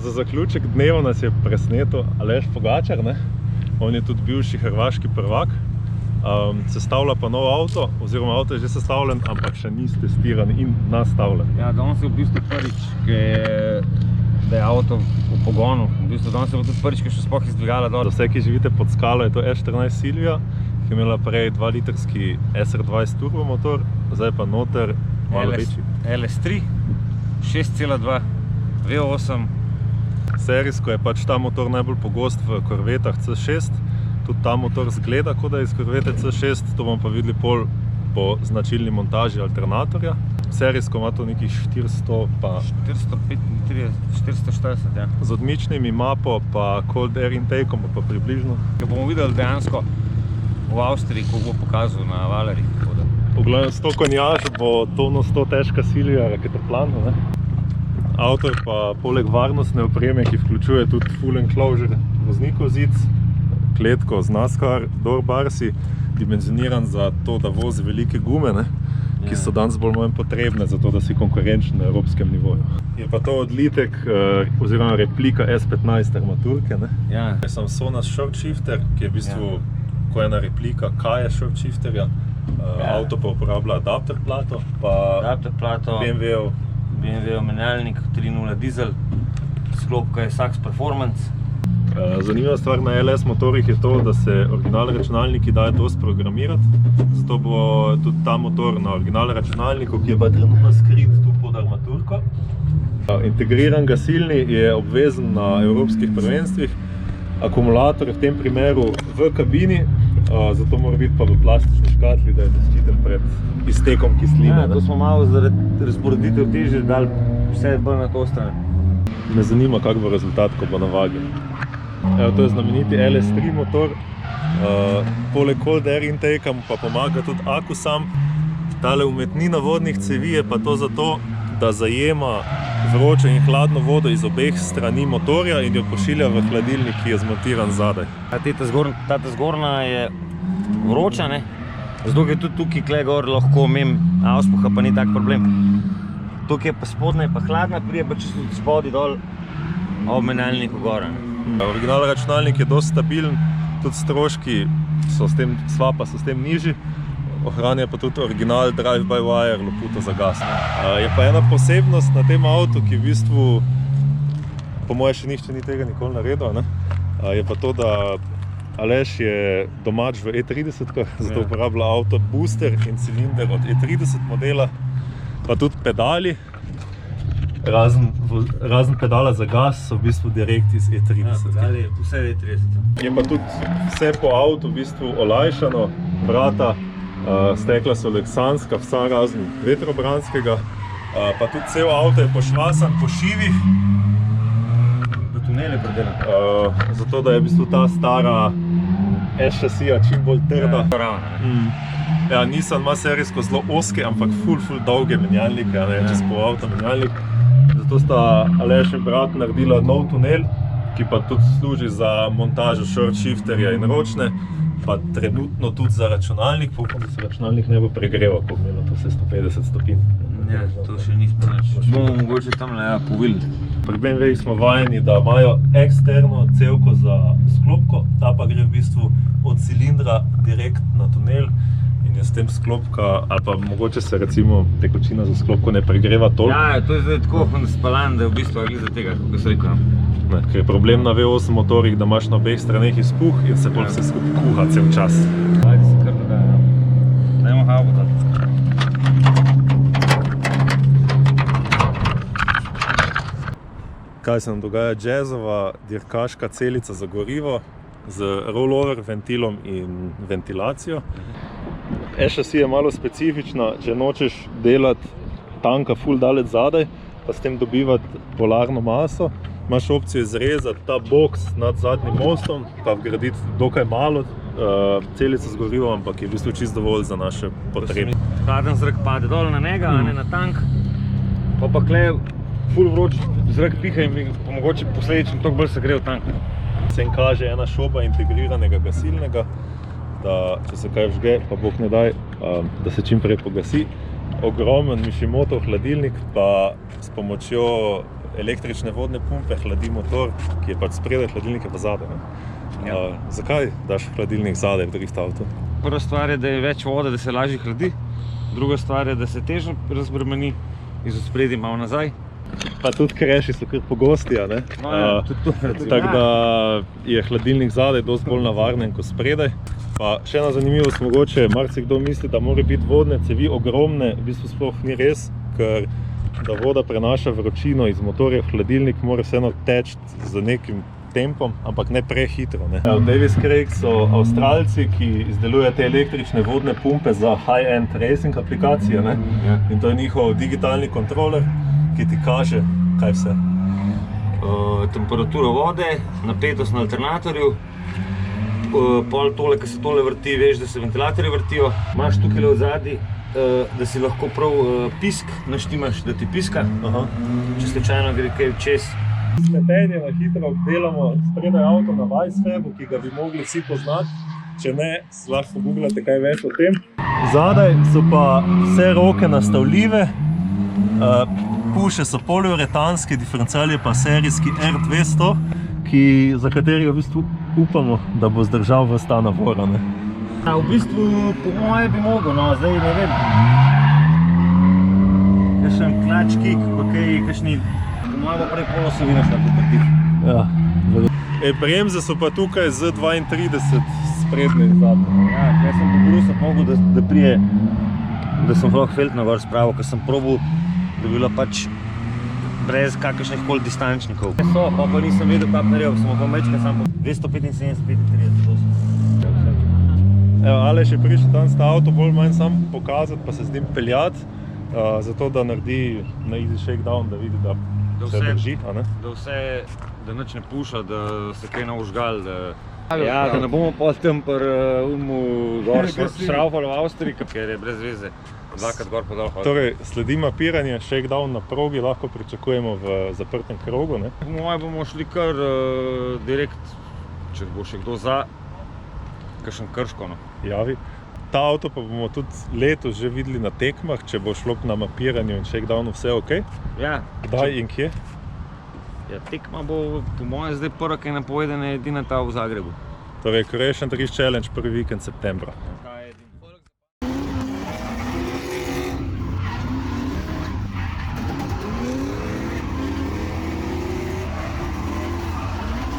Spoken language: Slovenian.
za zaključek dneva nas je presenetil Aleš Pogačar, ne? On je tudi bivši hrvaški prvak. Sestavlja pa nov avto, oziroma avto je že sestavljen, ampak še ni testiran in nastavljen. Ja, danes je v bistvu prvič, da je avto v pogonu. V bistvu danes je tudi prvič, ki še sploh izdvigala dol. Za vse, ki živite pod skalo, je to S14 Silvia, ki je imela prej 2-litrski SR20 turbo motor, zdaj pa noter malo večji. LS3, 6,2, V8. Serijsko je pač ta motor najbolj pogost v Corvetah C6. Tudi ta motor zgleda, kot da je iz Corvette C6, to bomo pa videli pol po značilni montaži alternatorja. Serijsko ima to nekih 400 pa... 435, 440, ja. Z odmičnimi mapo pa cold air intakeom pa približno. Ko bomo videli dejansko v Avstriji, ko bo pokazal na valerih. V glavnem 100 konjaž bo tono 100 težka Silvia raketoplan, ne? Avto je pa poleg varnostne opreme, ki vključuje tudi full enclosure voznikov zic, kletko z NASCAR door barsi, dimenzioniran za to, da vozi velike gume, ne? Ki so danes bolj manj potrebne za to, da si konkurenčen na evropskem nivoju. Je pa to odlitek oziroma replika S15 armaturke, ne? Ja. Sem Sonas short shifter, ki je v bistvu ko ena replika Kaja short shifterja. Avto pa uporablja adapter plato, pa BMW menjalnik 3.0 dizel, sklopka je Sachs Performance. Zanimiva stvar na LS motorjih je to, da se originalni računalniki dajo dosti programirati, zato bo tudi ta motor na originalnem računalniku, ki je pa trenutno skrit tu pod armaturko. Integriran gasilni je obvezen na evropskih prvenstvih, akumulator je v tem primeru v kabini, zato mora biti pa v plastični škatli, da je zaščiten pred iztekom kisline. Ja, to smo malo zaradi razporeditev teže dali vse bolj na to stran. Me zanima, kak bo rezultat, ko bo na vagi. Evo, to je znameniti LS3 motor. Poleg cold air intake pa pomaga tudi Akusam. Tale umetnina vodnih cevi je pa to zato, da zajema vročo in hladno vodo iz obeh strani motorja in jo pošilja v hladilnik, ki je zmontiran zadaj. Ta zgornja je vroča, ne? Zato je tudi tukaj gor lahko imam auspuha, pa ni tak problem. Tukaj je pa spodnja, pa hladna, prije pa čisto spodi dol ob menjalniku gora. Originalni računalnik je dosti stabilen, tudi stroški swapa so s tem nižji. Ohranja pa tudi original drive-by-wire loputo za gas. Je pa ena posebnost na tem avtu, ki v bistvu, po moje še nihče ni tega nikoli naredil, ne? Je pa to, da Aleš je domač v E30-kah, zato uporablja avto booster in cilinder od E30 modela, pa tudi pedali. Razen pedala za gas so v bistvu direkt iz E30. Pedali vse E30. Je pa tudi vse po avtu v bistvu olajšano, vrata, stekla so leksanska, vsa razen vetrobranskega, pa tudi cel avto je pošvasan po šivih. V tunele predelan. Zato, da je v bistvu ta stara S-šasija čim bolj trda. Ja, Nissan ima serijsko zelo oske, ampak ful dolge menjalnike, čez pol avto menjalnik. Zato sta Aleš in brat naredila nov tunel, ki pa tudi služi za montažo short shifterja in ročne, pa trenutno tudi za računalnik, pa upam, da se računalnik ne bo pregreval, ko imelo to vse 150 stopinj. Ja, to še nismo nič. Bomo mogoče tam povilili. Pri BMW-jih smo vajeni, da imajo eksterno cevko za sklopko, ta pa gre v bistvu od cilindra direkt na tunel in je s tem sklopka, ali pa mogoče se recimo tekočina za sklopko ne pregreva toliko. Ja, to je zdaj tako spaljan, da je v bistvu glede tega, kako se rekel. Ker je problem na V8 motorjih, da imaš na obeh straneh izpuh in se bolj vse skupaj kuha cel čas. Ajde se kar dogaja. Dajmo havo dati. Kaj se nam dogaja? Jazzova dirkaška celica za gorivo z rollover ventilom in ventilacijo. E-šasi je malo specifična, če nočeš delati tanka ful daleč zadaj, pa s tem dobivati polarno maso. Imaš opcijo izrezati ta boks nad zadnjim mostom, pa vgraditi dokaj malo celico z gorivom, ampak je v bistvu čisto dovolj za naše potrebe. Hladen zrak pade dol na njega, a ne na tank, pa kle ful vroč zrak piha in mogoče posledično toliko bolj segrev tank. Sem kaže ena šoba integriranega gasilnega, da če se kaj vžge, pa bog ne daj, da se čim prej pogasi. Ogromen Mishimoto hladilnik, pa s pomočjo električne vodne pumpe hladi motor, ki je pač spredaj, hladilnik je pa zadaj. Zakaj daš hladilnik zadaj v drift avtu? Prva stvar je, da je več vode, da se lažje hladi. Druga stvar je, da se težo razbremeni iz ospredja malo nazaj. Pa tudi kreši so kar pogosti, a ne? Tudi to recimo. Tako da je hladilnik zadaj dosti bolj navarnen kot spredaj. Pa še ena zanimivost, mogoče marsikdo misli, da mora biti vodne cevi ogromne, v bistvu sploh ni res, ker da voda prenaša vročino iz motorja v hladilnik, mora vseeno teči z nekim tempom, ampak ne prehitro. Davis Craig so Avstralci, ki izdelujejo te električne vodne pumpe za high-end racing aplikacije. In to je njihov digitalni kontroler, ki ti kaže, kaj vse. Temperaturo vode, napetost na alternatorju, pol tole, ko se tole vrti, veš, da se ventilatorji vrtijo. Imaš tukaj od zadaj, da si lahko prav pisk naštimaš, da ti piska. Če slučajno gre kaj čez. Slepenje na hitro delamo spredaj avto na Weissfabu, ki ga bi mogli vsi poznati. Če ne, lahko googlate kaj več o tem. Zadaj so pa vse roke nastavljive. Puše so poliuretanski, diferencial je pa serijski R200, za katerega v bistvu upamo, da bo zdržal ves ta navor. V bistvu po moje bi mogel, no zdaj ne vem. Kakšen klač kik, pa kaj, kakšni, po moje bo prej polosovina šla potrtiti. Bremze so pa tukaj z 32 sprednje in zadnje. Kaj sem po brusu mogel, da prije, da sem lahko feltno gor spravil, ker sem probal, da bi bilo pač brez kakršnih koli distančnikov. Pa nisem vedel, kaj naredil, sem pa mečka samo 275-35. Aleš je prišel danes ta avto bolj manj sam pokazati, pa se z njim peljati, zato da naredi na easy shakedown, da vidi, da vse drži. Da nič ne puša, da se kaj navžgal, da ne bomo pol tam gor šraufali v Avstriji, ker je brez veze. Dvakrat gor pa dol hoditi. Torej, sledi mapiranje, shakedown na progi, lahko pričakujemo v zaprtem krogu, ne? Po moje bomo šli kar direkt, če bo še kdo za, kakšen Krško, no. Javi. Ta avto pa bomo tudi letos že videli na tekmah, če bo šlo na mapiranju in shakedownu vse ok. Ja. Kdaj in kje? Ja, tekma bo, po moje, zdaj prva, ki je napovedana, edina ta v Zagrebu. Torej, Croatian Drift Challenge prvi vikend septembra.